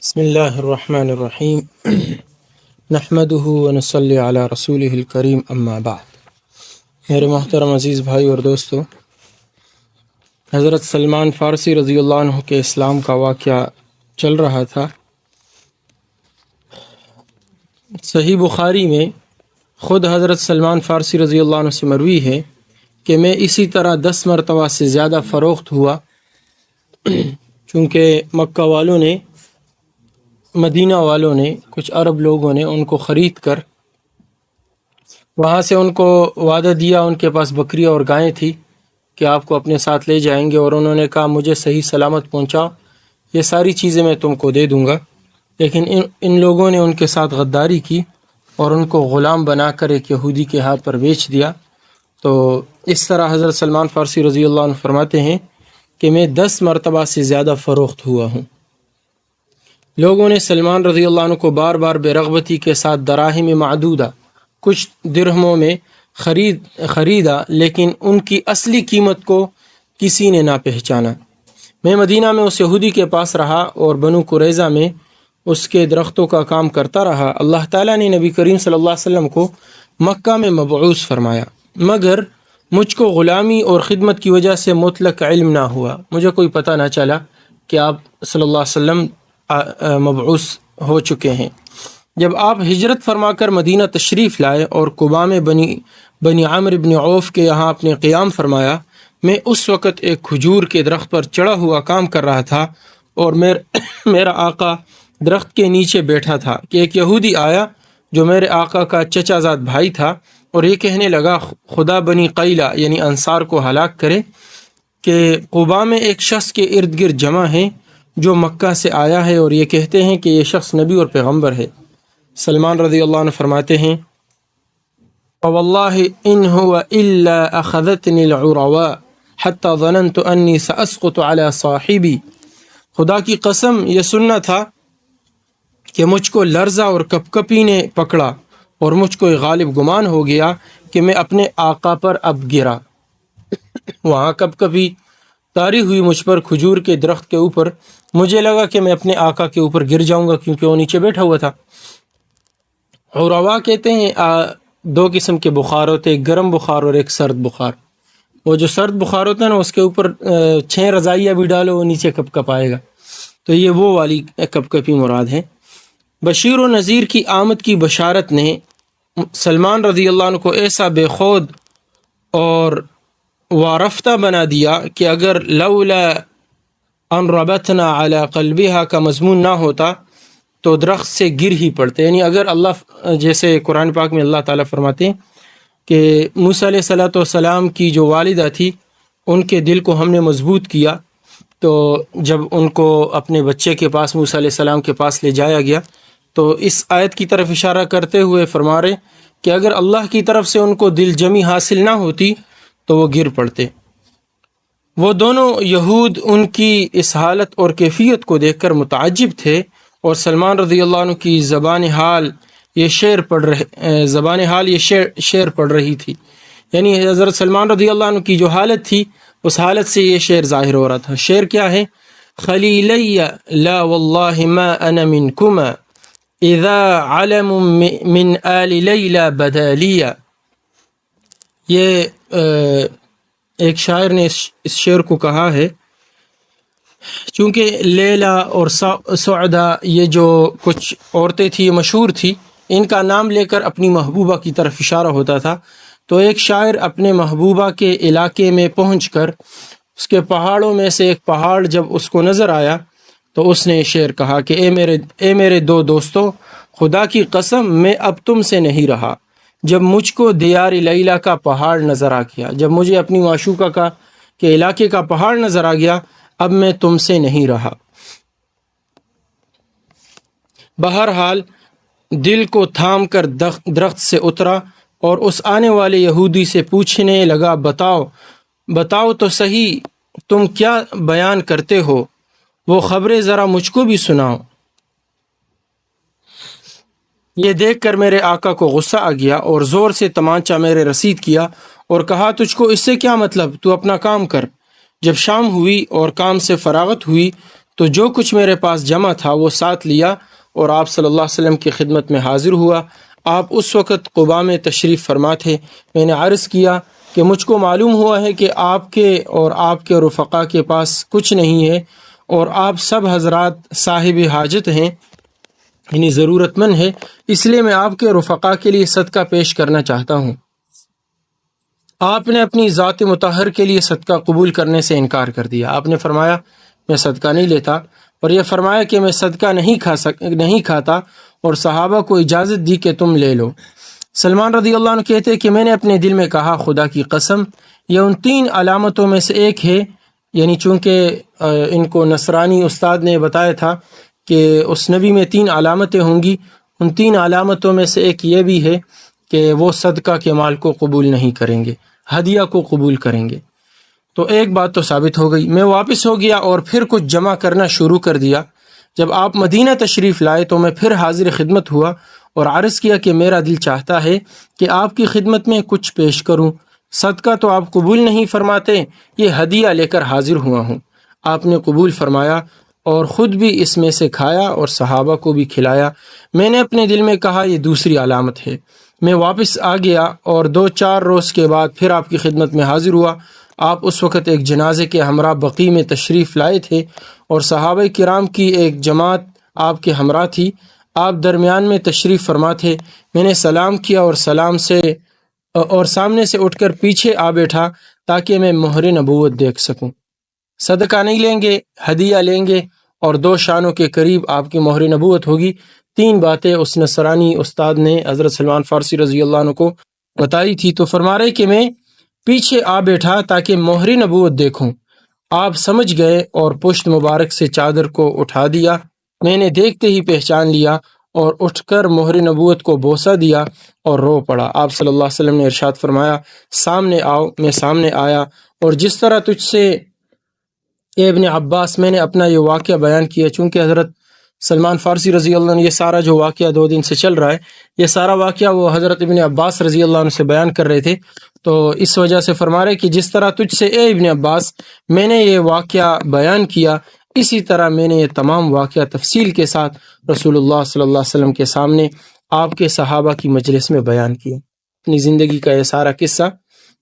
بسم اللہ الرحمن الرحیم نحمده ونصلی علی رسولہ الکریم اما بعد۔ میرے محترم عزیز بھائی اور دوستو، حضرت سلمان فارسی رضی اللہ عنہ کے اسلام کا واقعہ چل رہا تھا۔ صحیح بخاری میں خود حضرت سلمان فارسی رضی اللہ عنہ سے مروی ہے کہ میں اسی طرح 10 مرتبہ سے زیادہ فروخت ہوا، چونکہ مکہ والوں نے، مدینہ والوں نے، کچھ عرب لوگوں نے ان کو خرید کر وہاں سے ان کو وعدہ دیا، ان کے پاس بکریاں اور گائیں تھی کہ آپ کو اپنے ساتھ لے جائیں گے، اور انہوں نے کہا مجھے صحیح سلامت پہنچاؤ، یہ ساری چیزیں میں تم کو دے دوں گا۔ لیکن ان لوگوں نے ان کے ساتھ غداری کی اور ان کو غلام بنا کر ایک یہودی کے ہاتھ پر بیچ دیا۔ تو اس طرح حضرت سلمان فارسی رضی اللہ عنہ فرماتے ہیں کہ میں 10 مرتبہ سے زیادہ فروخت ہوا ہوں۔ لوگوں نے سلمان رضی اللہ عنہ کو بار بار بے رغبتی کے ساتھ دراہم معدودہ، کچھ درہموں میں خریدا، لیکن ان کی اصلی قیمت کو کسی نے نہ پہچانا۔ میں مدینہ میں اس یہودی کے پاس رہا اور بنو قریظہ میں اس کے درختوں کا کام کرتا رہا۔ اللہ تعالیٰ نے نبی کریم صلی اللہ علیہ وسلم کو مکہ میں مبعوث فرمایا، مگر مجھ کو غلامی اور خدمت کی وجہ سے مطلق علم نہ ہوا، مجھے کوئی پتہ نہ چلا کہ آپ صلی اللہ علیہ وسلم مبعوث ہو چکے ہیں۔ جب آپ ہجرت فرما کر مدینہ تشریف لائے اور قباء میں بنی عامر بن عوف کے یہاں اپنے قیام فرمایا، میں اس وقت ایک کھجور کے درخت پر چڑھا ہوا کام کر رہا تھا، اور میرا آقا درخت کے نیچے بیٹھا تھا کہ ایک یہودی آیا جو میرے آقا کا چچا زاد بھائی تھا، اور یہ کہنے لگا خدا بنی قیلہ یعنی انصار کو ہلاک کرے کہ قباء میں ایک شخص کے ارد گرد جمع ہیں جو مکہ سے آیا ہے، اور یہ کہتے ہیں کہ یہ شخص نبی اور پیغمبر ہے۔ سلمان رضی اللہ عنہ فرماتے ہیں وَوَاللَّهِ إِنْ هُوَ إِلَّا أَخَذَتْنِي الْعُرَوَاءُ حَتَّى ظَنَنْتُ أَنِّي سَأَسْقُطُ عَلَى صَاحِبِي۔ خدا کی قسم یہ سننا تھا کہ مجھ کو لرزہ اور کپکپی نے پکڑا، اور مجھ کو غالب گمان ہو گیا کہ میں اپنے آقا پر اب گرا۔ وہاں کپکپی تاری ہوئی مجھ پر کھجور کے درخت کے اوپر، مجھے لگا کہ میں اپنے آقا کے اوپر گر جاؤں گا، کیونکہ وہ نیچے بیٹھا ہوا تھا۔ عروا کہتے ہیں 2 قسم کے بخار ہوتے، ایک گرم بخار اور ایک سرد بخار۔ وہ جو سرد بخار ہوتا ہے نا، اس کے اوپر 6 رضائیاں بھی ڈالو وہ نیچے کپ کپ آئے گا، تو یہ وہ والی کپ کپی مراد ہے۔ بشیر و نذیر کی آمد کی بشارت نے سلمان رضی اللہ عنہ کو ایسا بے خود اور وارفتہ بنا دیا کہ اگر لولا ان ربطنا علی قلبها کا مضمون نہ ہوتا تو درخت سے گر ہی پڑتے، یعنی اگر اللہ، جیسے قرآن پاک میں اللہ تعالیٰ فرماتے ہیں کہ موسیٰ علیہ السلام کی جو والدہ تھی ان کے دل کو ہم نے مضبوط کیا، تو جب ان کو اپنے بچے کے پاس، موسیٰ علیہ السلام کے پاس لے جایا گیا، تو اس آیت کی طرف اشارہ کرتے ہوئے فرما رہے کہ اگر اللہ کی طرف سے ان کو دل جمی حاصل نہ ہوتی تو وہ گر پڑتے۔ وہ دونوں یہود ان کی اس حالت اور کیفیت کو دیکھ کر متعجب تھے، اور سلمان رضی اللہ عنہ کی زبان حال یہ شعر پڑھ رہی تھی، یعنی حضرت سلمان رضی اللہ عنہ کی جو حالت تھی اس حالت سے یہ شعر ظاہر ہو رہا تھا۔ شعر کیا ہے؟ خلیلی لا واللہ ما انا منکما اذا علم من آل لیلا بدالیہ۔ یہ ایک شاعر نے اس شعر کو کہا ہے، چونکہ لیلا اور سعدہ یہ جو کچھ عورتیں تھیں مشہور تھی، ان کا نام لے کر اپنی محبوبہ کی طرف اشارہ ہوتا تھا، تو ایک شاعر اپنے محبوبہ کے علاقے میں پہنچ کر اس کے پہاڑوں میں سے ایک پہاڑ جب اس کو نظر آیا تو اس نے شعر کہا کہ اے میرے 2 دوستو، خدا کی قسم میں اب تم سے نہیں رہا۔ جب مجھ کو دیار لیلا کا پہاڑ نظر آ گیا، جب مجھے اپنی معشوقہ کے علاقے کا پہاڑ نظر آ گیا، اب میں تم سے نہیں رہا۔ بہرحال دل کو تھام کر درخت سے اترا اور اس آنے والے یہودی سے پوچھنے لگا بتاؤ تو صحیح تم کیا بیان کرتے ہو، وہ خبریں ذرا مجھ کو بھی سناؤ۔ یہ دیکھ کر میرے آقا کو غصہ آ گیا اور زور سے تمانچہ میرے رسید کیا اور کہا تجھ کو اس سے کیا مطلب، تو اپنا کام کر۔ جب شام ہوئی اور کام سے فراغت ہوئی تو جو کچھ میرے پاس جمع تھا وہ ساتھ لیا اور آپ صلی اللہ علیہ وسلم کی خدمت میں حاضر ہوا۔ آپ اس وقت قباء میں تشریف فرما تھے۔ میں نے عرض کیا کہ مجھ کو معلوم ہوا ہے کہ آپ کے اور آپ کے رفقا کے پاس کچھ نہیں ہے، اور آپ سب حضرات صاحب حاجت ہیں، یعنی ضرورت مند ہے، اس لیے میں آپ کے رفقا کے لیے صدقہ پیش کرنا چاہتا ہوں۔ آپ نے اپنی ذات مطہر کے لیے صدقہ قبول کرنے سے انکار کر دیا۔ آپ نے فرمایا میں صدقہ نہیں لیتا، اور یہ فرمایا کہ میں صدقہ نہیں کھاتا، اور صحابہ کو اجازت دی کہ تم لے لو۔ سلمان رضی اللہ عنہ کہتے کہ میں نے اپنے دل میں کہا خدا کی قسم یہ ان 3 علامتوں میں سے ایک ہے، یعنی چونکہ ان کو نصرانی استاد نے بتایا تھا کہ اس نبی میں 3 علامتیں ہوں گی، ان 3 علامتوں میں سے ایک یہ بھی ہے کہ وہ صدقہ کے مال کو قبول نہیں کریں گے، ہدیہ کو قبول کریں گے۔ تو ایک بات تو ثابت ہو گئی۔ میں واپس ہو گیا اور پھر کچھ جمع کرنا شروع کر دیا۔ جب آپ مدینہ تشریف لائے تو میں پھر حاضر خدمت ہوا اور عرض کیا کہ میرا دل چاہتا ہے کہ آپ کی خدمت میں کچھ پیش کروں۔ صدقہ تو آپ قبول نہیں فرماتے، یہ ہدیہ لے کر حاضر ہوا ہوں۔ آپ نے قبول فرمایا اور خود بھی اس میں سے کھایا اور صحابہ کو بھی کھلایا۔ میں نے اپنے دل میں کہا یہ دوسری علامت ہے۔ میں واپس آ گیا اور 2-4 روز کے بعد پھر آپ کی خدمت میں حاضر ہوا۔ آپ اس وقت ایک جنازے کے ہمراہ بقیع میں تشریف لائے تھے اور صحابہ کرام کی ایک جماعت آپ کے ہمراہ تھی۔ آپ درمیان میں تشریف فرما تھے۔ میں نے سلام کیا اور سامنے سے اٹھ کر پیچھے آ بیٹھا تاکہ میں مہر نبوت دیکھ سکوں۔ صدقہ نہیں لیں گے، ہدیہ لیں گے، اور 2 شانوں کے قریب آپ کی مہر نبوت ہوگی۔ 3 باتیں اس نصرانی استاد نے حضرت سلمان فارسی رضی اللہ عنہ کو بتائی تھی۔ تو فرما رہے کہ میں پیچھے آ بیٹھا تاکہ مہر نبوت دیکھوں۔ آپ سمجھ گئے اور پشت مبارک سے چادر کو اٹھا دیا۔ میں نے دیکھتے ہی پہچان لیا اور اٹھ کر مہر نبوت کو بوسہ دیا اور رو پڑا۔ آپ صلی اللہ علیہ وسلم نے ارشاد فرمایا سامنے آؤ۔ میں سامنے آیا، اور جس طرح تجھ سے اے ابن عباس میں نے اپنا یہ واقعہ بیان کیا، چونکہ حضرت سلمان فارسی رضی اللہ عنہ یہ سارا جو واقعہ 2 دن سے چل رہا ہے، یہ سارا واقعہ وہ حضرت ابن عباس رضی اللہ عنہ سے بیان کر رہے تھے، تو اس وجہ سے فرما رہے کہ جس طرح تجھ سے اے ابن عباس میں نے یہ واقعہ بیان کیا، اسی طرح میں نے یہ تمام واقعہ تفصیل کے ساتھ رسول اللہ صلی اللہ علیہ وسلم کے سامنے آپ کے صحابہ کی مجلس میں بیان کیا۔ اپنی زندگی کا یہ سارا قصہ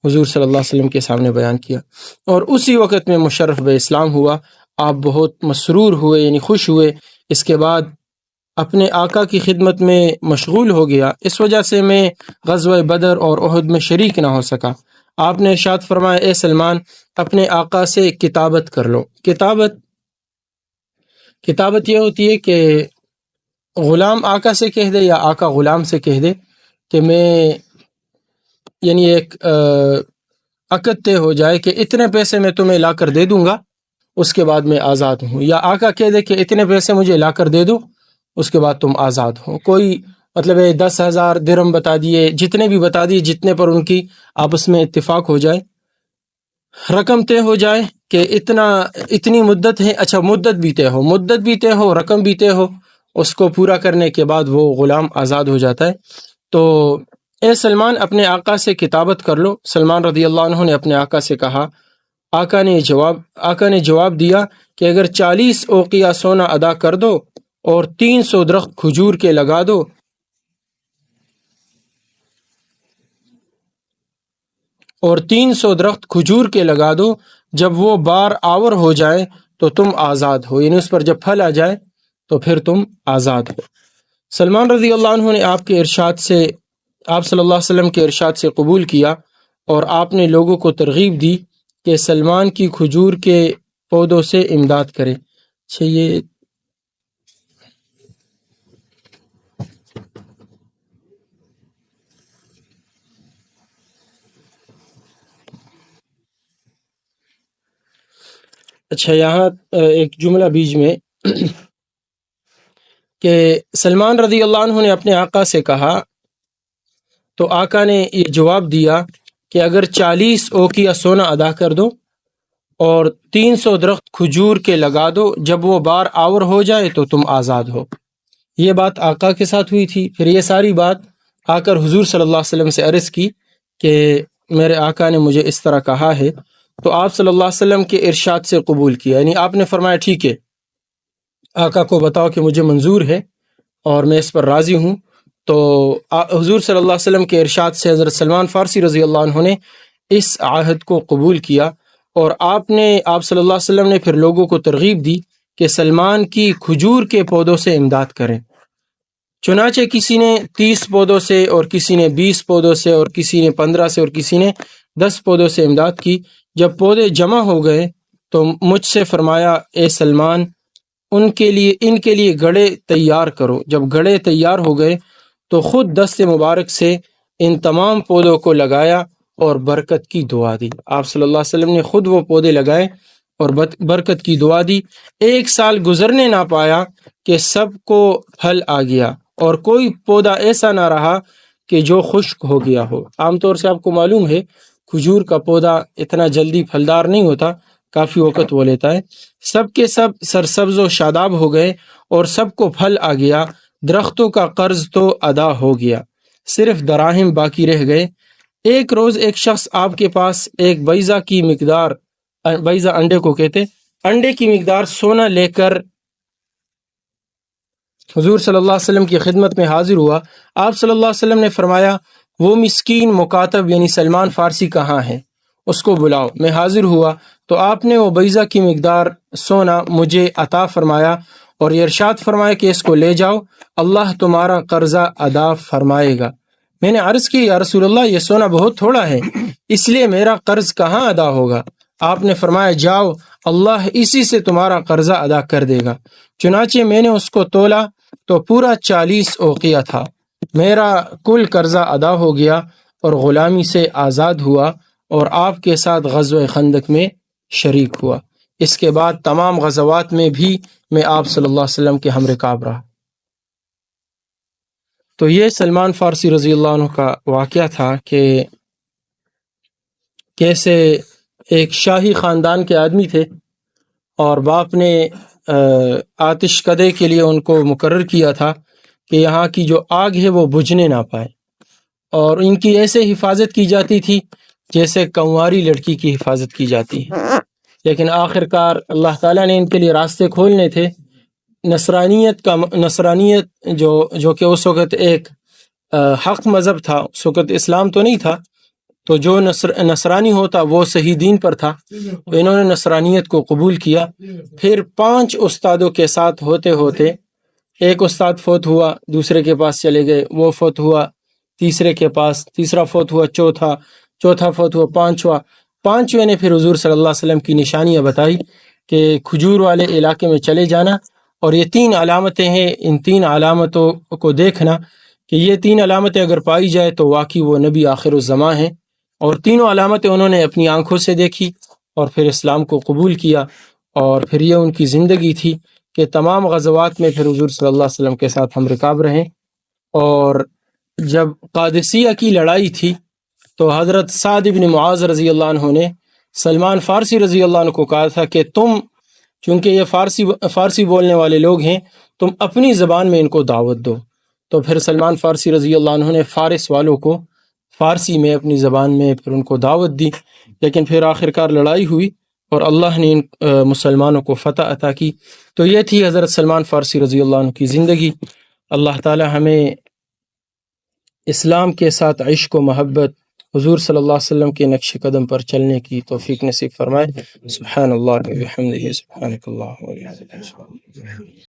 حضور صلی اللہ علیہ وسلم کے سامنے بیان کیا، اور اسی وقت میں مشرف بے اسلام ہوا۔ آپ بہت مسرور ہوئے، یعنی خوش ہوئے۔ اس کے بعد اپنے آقا کی خدمت میں مشغول ہو گیا، اس وجہ سے میں غزوہ بدر اور احد میں شریک نہ ہو سکا۔ آپ نے ارشاد فرمایا اے سلمان اپنے آقا سے کتابت کر لو۔ کتابت یہ ہوتی ہے کہ غلام آقا سے کہہ دے یا آقا غلام سے کہہ دے کہ میں، یعنی ایک عقد طے ہو جائے کہ اتنے پیسے میں تمہیں لا کر دے دوں گا، اس کے بعد میں آزاد ہوں، یا آقا کہہ دے کہ اتنے پیسے مجھے لا کر دے دو، اس کے بعد تم آزاد ہو۔ کوئی مطلب 10,000 درہم بتا دیے، جتنے بھی بتا دیے، جتنے پر ان کی آپس میں اتفاق ہو جائے، رقم طے ہو جائے کہ اتنی مدت ہے، اچھا مدت بھی طے ہو، رقم بھی طے ہو، اس کو پورا کرنے کے بعد وہ غلام آزاد ہو جاتا ہے۔ تو اے سلمان اپنے آقا سے کتابت کر لو۔ سلمان رضی اللہ عنہ نے اپنے آقا سے کہا۔ آقا نے جواب دیا کہ اگر 40 اوقیہ سونا ادا کر دو اور 300 درخت کھجور کے لگا دو جب وہ بار آور ہو جائے تو تم آزاد ہو، یعنی اس پر جب پھل آ جائے تو پھر تم آزاد ہو۔ سلمان رضی اللہ عنہ نے آپ صلی اللہ علیہ وسلم کے ارشاد سے قبول کیا، اور آپ نے لوگوں کو ترغیب دی کہ سلمان کی کھجور کے پودوں سے امداد کرے۔ یہاں ایک جملہ بیچ میں کہ سلمان رضی اللہ عنہ نے اپنے آقا سے کہا، تو آقا نے یہ جواب دیا کہ اگر 40 اوقیہ سونا ادا کر دو اور 300 درخت کھجور کے لگا دو، جب وہ بار آور ہو جائے تو تم آزاد ہو۔ یہ بات آقا کے ساتھ ہوئی تھی۔ پھر یہ ساری بات آ کر حضور صلی اللہ علیہ وسلم سے عرض کی کہ میرے آقا نے مجھے اس طرح کہا ہے، تو آپ صلی اللہ علیہ وسلم کے ارشاد سے قبول کیا، یعنی آپ نے فرمایا ٹھیک ہے، آقا کو بتاؤ کہ مجھے منظور ہے اور میں اس پر راضی ہوں۔ تو حضور صلی اللہ علیہ وسلم کے ارشاد سے حضرت سلمان فارسی رضی اللہ عنہ نے اس عہد کو قبول کیا، اور آپ صلی اللہ علیہ وسلم نے پھر لوگوں کو ترغیب دی کہ سلمان کی کھجور کے پودوں سے امداد کریں۔ چنانچہ کسی نے 30 پودوں سے، اور کسی نے 20 پودوں سے، اور کسی نے 15 سے، اور کسی نے 10 پودوں سے امداد کی۔ جب پودے جمع ہو گئے تو مجھ سے فرمایا، اے سلمان، ان کے لیے گڑھے تیار کرو۔ جب گڑھے تیار ہو گئے تو خود دست مبارک سے ان تمام پودوں کو لگایا اور برکت کی دعا دی۔ آپ صلی اللہ علیہ وسلم نے خود وہ پودے لگائے اور برکت کی دعا دی۔ 1 سال گزرنے نہ پایا کہ سب کو پھل آ گیا، اور کوئی پودا ایسا نہ رہا کہ جو خشک ہو گیا ہو۔ عام طور سے آپ کو معلوم ہے کھجور کا پودا اتنا جلدی پھلدار نہیں ہوتا، کافی وقت وہ لیتا ہے۔ سب کے سب سرسبز و شاداب ہو گئے اور سب کو پھل آ گیا۔ درختوں کا قرض تو ادا ہو گیا، صرف دراہم باقی رہ گئے۔ ایک روز ایک شخص آپ کے پاس ایک بیضہ کی مقدار، بیضہ انڈے کو کہتے، انڈے کی مقدار سونا لے کر حضور صلی اللہ علیہ وسلم کی خدمت میں حاضر ہوا۔ آپ صلی اللہ علیہ وسلم نے فرمایا، وہ مسکین مکاتب یعنی سلمان فارسی کہاں ہے؟ اس کو بلاؤ۔ میں حاضر ہوا تو آپ نے وہ بیضہ کی مقدار سونا مجھے عطا فرمایا اور یہ ارشاد فرمایا کہ اس کو لے جاؤ، اللہ تمہارا قرضہ ادا فرمائے گا۔ میں نے عرض کی، یا رسول اللہ، یہ سونا بہت تھوڑا ہے، اس لیے میرا قرض کہاں ادا ہوگا؟ آپ نے فرمایا، جاؤ، اللہ اسی سے تمہارا قرضہ ادا کر دے گا۔ چنانچہ میں نے اس کو تولا تو پورا 40 اوقیہ تھا۔ میرا کل قرضہ ادا ہو گیا اور غلامی سے آزاد ہوا، اور آپ کے ساتھ غزوہ خندق میں شریک ہوا۔ اس کے بعد تمام غزوات میں بھی میں آپ صلی اللہ علیہ وسلم کے ہم رکاب رہا۔ تو یہ سلمان فارسی رضی اللہ عنہ کا واقعہ تھا کہ کیسے ایک شاہی خاندان کے آدمی تھے، اور باپ نے آتش کدے کے لیے ان کو مقرر کیا تھا کہ یہاں کی جو آگ ہے وہ بجھنے نہ پائے، اور ان کی ایسے حفاظت کی جاتی تھی جیسے کنواری لڑکی کی حفاظت کی جاتی ہے۔ لیکن آخر کار اللہ تعالیٰ نے ان کے لیے راستے کھولنے تھے۔ نصرانیت جو کہ اس وقت ایک حق مذہب تھا، اس وقت اسلام تو نہیں تھا، تو جو نصرانی ہوتا وہ صحیح دین پر تھا، تو انہوں نے نصرانیت کو قبول کیا۔ پھر 5 استادوں کے ساتھ ہوتے ہوتے ایک استاد فوت ہوا، دوسرے کے پاس چلے گئے، وہ فوت ہوا، تیسرے کے پاس، تیسرا فوت ہوا، چوتھا فوت ہوا، پانچویں نے پھر حضور صلی اللہ علیہ وسلم کی نشانیاں بتائی کہ کھجور والے علاقے میں چلے جانا، اور یہ 3 علامتیں ہیں، ان 3 علامتوں کو دیکھنا کہ یہ 3 علامتیں اگر پائی جائے تو واقعی وہ نبی آخر الزماں ہیں۔ اور تینوں علامتیں انہوں نے اپنی آنکھوں سے دیکھی اور پھر اسلام کو قبول کیا، اور پھر یہ ان کی زندگی تھی کہ تمام غزوات میں پھر حضور صلی اللہ علیہ وسلم کے ساتھ ہم رکاب رہیں۔ اور جب قادسیہ کی لڑائی تھی تو حضرت سعد بن معاذ رضی اللہ عنہ نے سلمان فارسی رضی اللہ عنہ کو کہا تھا کہ تم، چونکہ یہ فارسی بولنے والے لوگ ہیں، تم اپنی زبان میں ان کو دعوت دو۔ تو پھر سلمان فارسی رضی اللہ عنہ نے فارس والوں کو فارسی میں اپنی زبان میں پھر ان کو دعوت دی، لیکن پھر آخر کار لڑائی ہوئی اور اللہ نے ان مسلمانوں کو فتح عطا کی۔ تو یہ تھی حضرت سلمان فارسی رضی اللہ عنہ کی زندگی۔ اللہ تعالی ہمیں اسلام کے ساتھ عشق و محبت، حضور صلی اللہ علیہ وسلم کے نقش قدم پر چلنے کی توفیق نصیب فرمائے۔ سبحان اللہ و بحمدہ، سبحانک اللہ و بحمدک۔